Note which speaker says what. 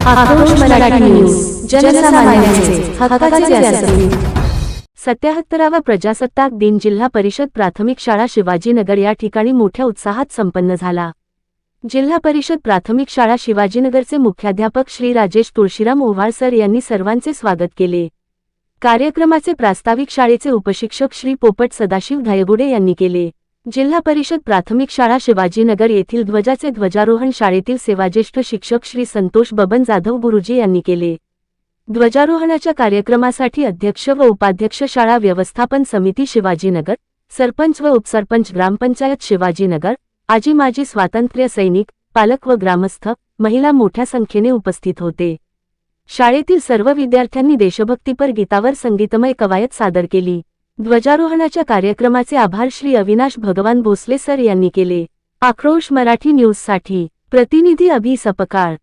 Speaker 1: आक्रोश मराठी न्यूज, जनसामान्यांचे हक्काचे व्यासपीठ। 77वा प्रजासत्ताक दिन जिल्हा परिषद प्राथमिक शाळा शिवाजीनगर या ठिकाणी मोठ्या उत्साहात संपन्न झाला। जिल्हा परिषद प्राथमिक शाळा शिवाजीनगरचे मुख्याध्यापक श्री राजेश तुळशीराम ओव्हाळ सर यांनी सर्वांचे स्वागत केले। कार्यक्रमाचे प्रास्ताविक शाळेचे उपशिक्षक श्री पोपट सदाशिव धायगुडे यांनी केले। जिल्हा परिषद प्राथमिक शाळा शिवाजीनगर येथील ध्वजाचे ध्वजारोहण शाळेतील सेवाज्येष्ठ शिक्षक श्री संतोष बबन जाधव गुरुजी यांनी केले। ध्वजारोहणाच्या कार्यक्रमासाठी अध्यक्ष व उपाध्यक्ष शाळा व्यवस्थापन समिती शिवाजीनगर, सरपंच व उपसरपंच ग्रामपंचायत शिवाजीनगर, आजी माजी स्वातंत्र्य सैनिक, पालक व ग्रामस्थ, महिला मोठ्या संख्येने उपस्थित होते। शाळेतील सर्व विद्यार्थ्यांनी देशभक्तीपर गीतावर संगीतमय कवायत सादर केली। ध्वजारोहणाच्या कार्यक्रमाचे आभार श्री अविनाश भगवान भोसले सर यांनी केले। आक्रोश मराठी न्यूजसाठी प्रतिनिधी अभि सपकाळ।